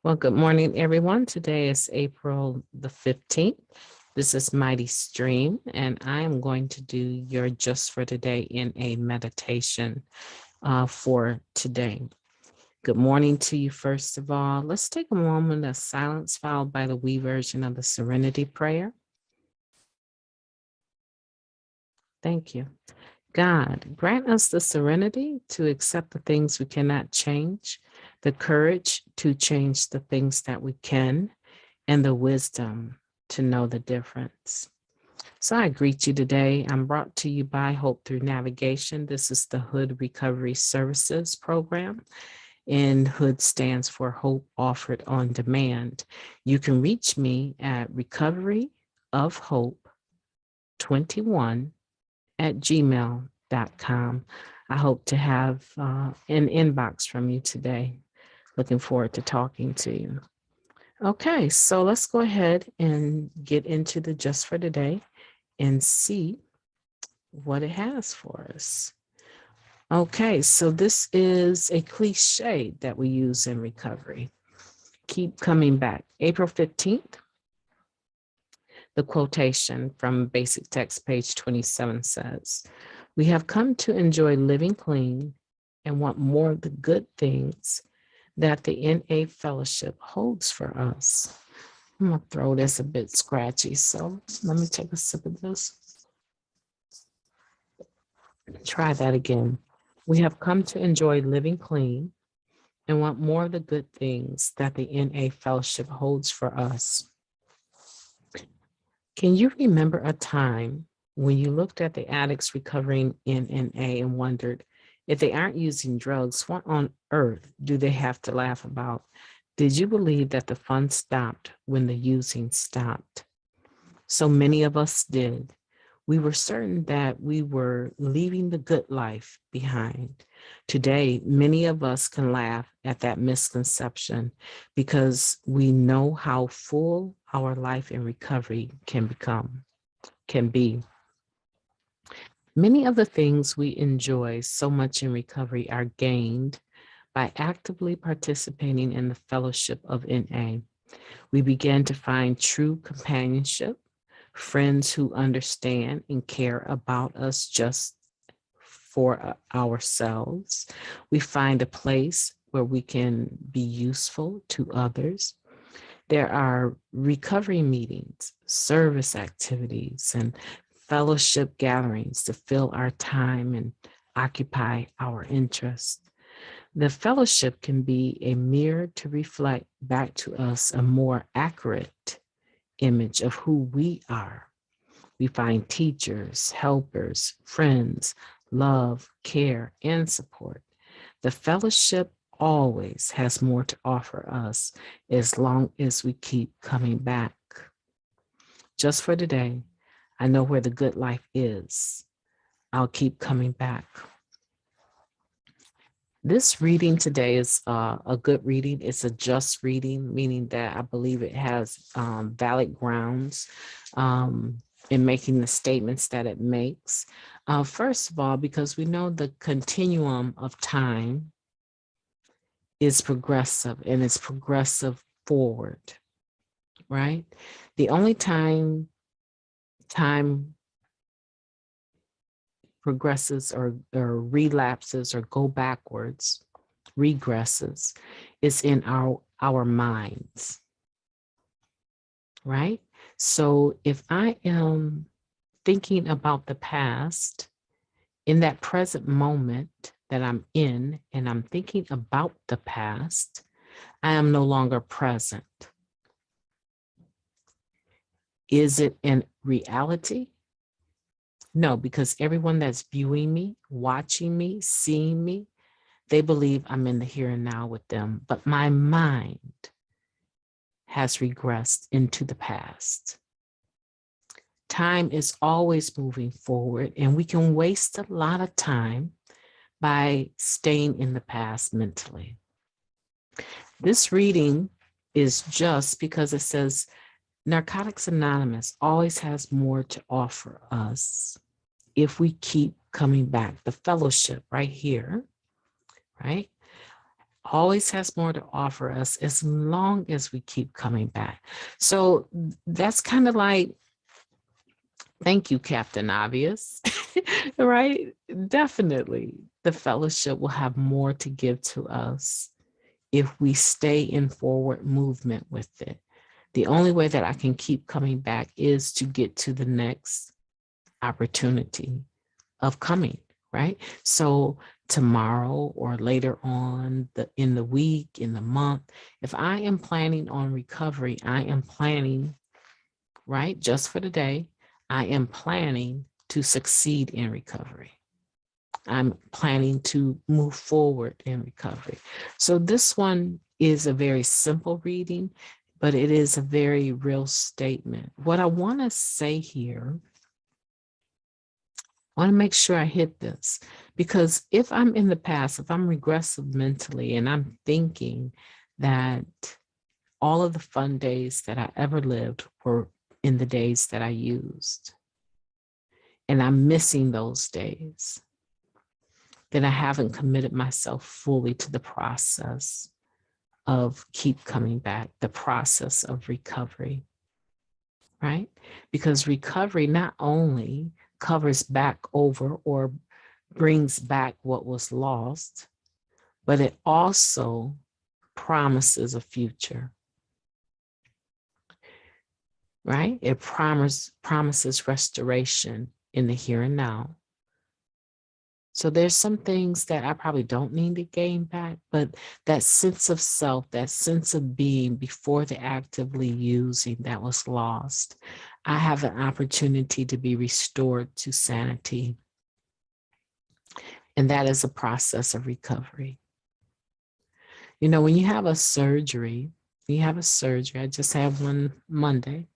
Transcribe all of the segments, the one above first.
Well, good morning, everyone. Today is April the 15th. This is Mighty Stream, and I am going to do your Just for Today in a meditation for today. Good morning to you, first of all. Let's take a moment of silence, followed by the we version of the Serenity Prayer. Thank you. God, grant us the serenity to accept the things we cannot change, the courage to change the things that we can, and the wisdom to know the difference. So I greet you today. I'm brought to you by Hope Through Navigation. This is the Hood Recovery Services Program, and Hood stands for Hope Offered on Demand. You can reach me at recoveryofhope21@gmail.com. I hope to have an inbox from you today. Looking forward to talking to you. Okay, so let's go ahead and get into the Just for Today and see what it has for us. Okay, so this is a cliche that we use in recovery. Keep coming back. April 15th, the quotation from Basic Text, page 27 says, "We have come to enjoy living clean and want more of the good things that the NA fellowship holds for us." My throat is a bit scratchy, so let me take a sip of this. Try that again. We have come to enjoy living clean and want more of the good things that the NA fellowship holds for us. Can you remember a time when you looked at the addicts recovering in NA and wondered, if they aren't using drugs, what on earth do they have to laugh about? Did you believe that the fun stopped when the using stopped? So many of us did. We were certain that we were leaving the good life behind. Today, many of us can laugh at that misconception because we know how full our life in recovery can be. Many of the things we enjoy so much in recovery are gained by actively participating in the fellowship of NA. We begin to find true companionship, friends who understand and care about us just for ourselves. We find a place where we can be useful to others. There are recovery meetings, service activities, and fellowship gatherings to fill our time and occupy our interest. The fellowship can be a mirror to reflect back to us a more accurate image of who we are. We find teachers, helpers, friends, love, care, and support. The fellowship always has more to offer us as long as we keep coming back. Just for today, I know where the good life is. I'll keep coming back. This reading today is a good reading. It's a just reading, meaning that I believe it has valid grounds in making the statements that it makes. First of all, because we know the continuum of time is progressive and it's progressive forward, right? The only time progresses or relapses or go backwards, regresses, is in our minds, right? So if I am thinking about the past in that present moment that I'm in, and I'm thinking about the past, I am no longer present. Is it in reality? No, because everyone that's viewing me, watching me, seeing me, they believe I'm in the here and now with them, but my mind has regressed into the past. Time is always moving forward, and we can waste a lot of time by staying in the past mentally. This reading is just because it says Narcotics Anonymous always has more to offer us if we keep coming back. The fellowship right here, right, always has more to offer us as long as we keep coming back. So that's kind of like, thank you, Captain Obvious, right? Definitely. The fellowship will have more to give to us if we stay in forward movement with it. The only way that I can keep coming back is to get to the next opportunity of coming, right? So tomorrow or later on in the week, in the month, if I am planning on recovery, I am planning, right? Just for the day, I am planning to succeed in recovery. I'm planning to move forward in recovery. So this one is a very simple reading, but it is a very real statement. What I want to say here, I want to make sure I hit this, because if I'm in the past, if I'm regressive mentally and I'm thinking that all of the fun days that I ever lived were in the days that I used, and I'm missing those days, then I haven't committed myself fully to the process of keep coming back, the process of recovery, right? Because recovery not only covers back over or brings back what was lost, but it also promises a future, right? It promises restoration in the here and now. So there's some things that I probably don't need to gain back, but that sense of self, that sense of being before the actively using that was lost, I have an opportunity to be restored to sanity. And that is a process of recovery. You know, when you have a surgery, I just had one Monday,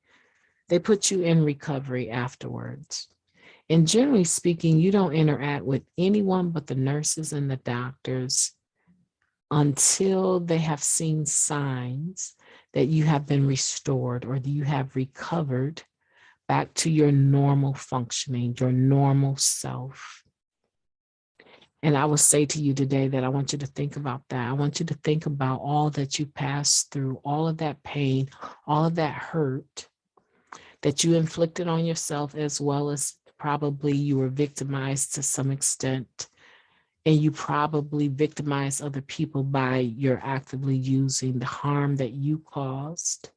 they put you in recovery afterwards. And generally speaking, you don't interact with anyone but the nurses and the doctors until they have seen signs that you have been restored or that you have recovered back to your normal functioning, your normal self. And I will say to you today that I want you to think about that. I want you to think about all that you passed through, all of that pain, all of that hurt that you inflicted on yourself, as well as probably you were victimized to some extent, and you probably victimized other people by your actively using the harm that you caused.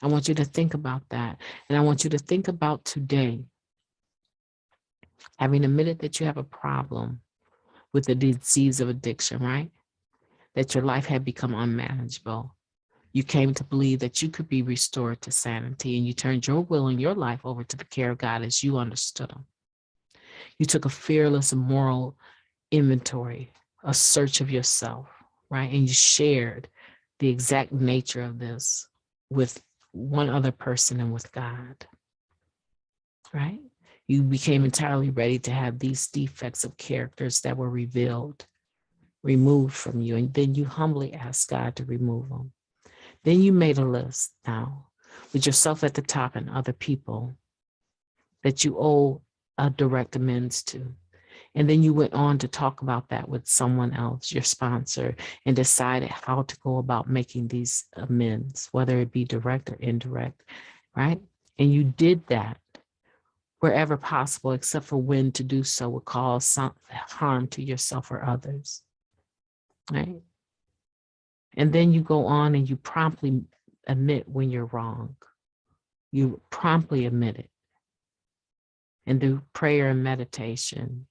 I want you to think about that. And I want you to think about today, having admitted that you have a problem with the disease of addiction, right? That your life had become unmanageable. You came to believe that you could be restored to sanity, and you turned your will and your life over to the care of God as you understood Him. You took a fearless and moral inventory, a search of yourself, right? And you shared the exact nature of this with one other person and with God, right? You became entirely ready to have these defects of characters that were removed from you. And then you humbly asked God to remove them. Then you made a list now with yourself at the top and other people that you owe a direct amends to. And then you went on to talk about that with someone else, your sponsor, and decided how to go about making these amends, whether it be direct or indirect, right? And you did that wherever possible, except for when to do so would cause some harm to yourself or others, right? And then you go on and you promptly admit when you're wrong. You promptly admit it. And through prayer and meditation,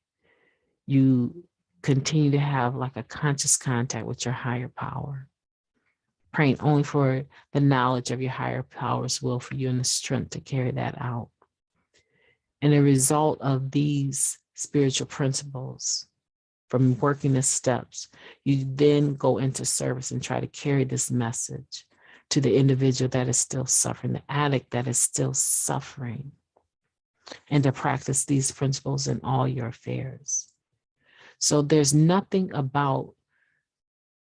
you continue to have like a conscious contact with your higher power, praying only for the knowledge of your higher power's will for you and the strength to carry that out. And a result of these spiritual principles, from working the steps, you then go into service and try to carry this message to the individual that is still suffering, the addict that is still suffering, and to practice these principles in all your affairs. So there's nothing about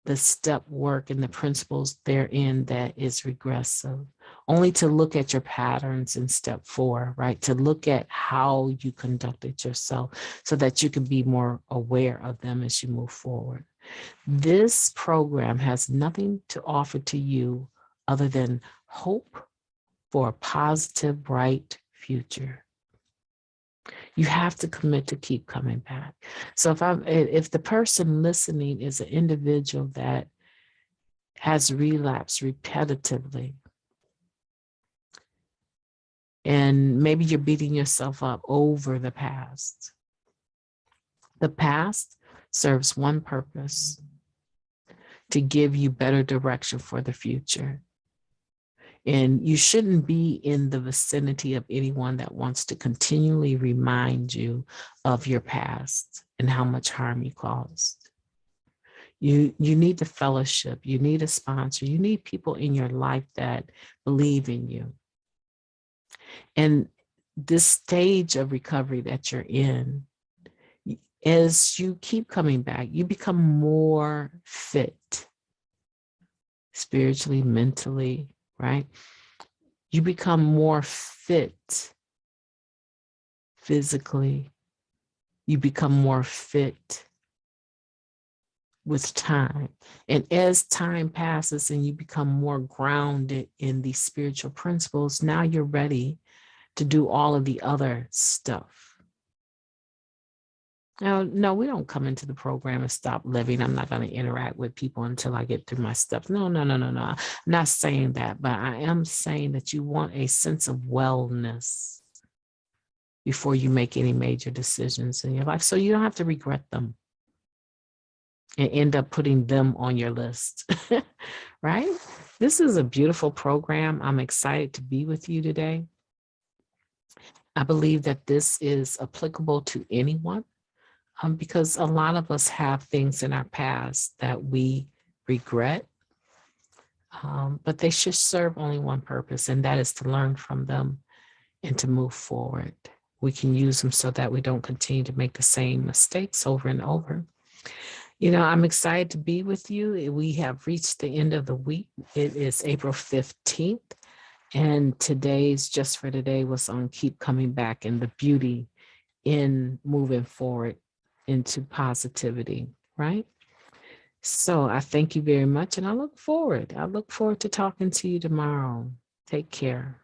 the step work and the principles therein that is regressive only to look at your patterns in step 4, right? To look at how you conducted yourself so that you can be more aware of them as you move forward. This program has nothing to offer to you other than hope for a positive, bright future. You have to commit to keep coming back. So if the person listening is an individual that has relapsed repetitively, and maybe you're beating yourself up over the past serves one purpose: to give you better direction for the future. And you shouldn't be in the vicinity of anyone that wants to continually remind you of your past and how much harm you caused. You need the fellowship. You need a sponsor. You need people in your life that believe in you. And this stage of recovery that you're in, as you keep coming back, you become more fit spiritually, mentally, right? You become more fit physically. You become more fit with time. And as time passes and you become more grounded in these spiritual principles, now you're ready to do all of the other stuff. Now, no, we don't come into the program and stop living. I'm not going to interact with people until I get through my stuff. No. I'm not saying that, but I am saying that you want a sense of wellness before you make any major decisions in your life, so you don't have to regret them and end up putting them on your list, right? This is a beautiful program. I'm excited to be with you today. I believe that this is applicable to anyone. Because a lot of us have things in our past that we regret, but they should serve only one purpose, and that is to learn from them and to move forward. We can use them so that we don't continue to make the same mistakes over and over. You know, I'm excited to be with you. We have reached the end of the week. It is April 15th, and today's Just for Today was on Keep Coming Back and the beauty in moving forward into positivity, right? So I thank you very much, and I look forward to talking to you tomorrow. Take care.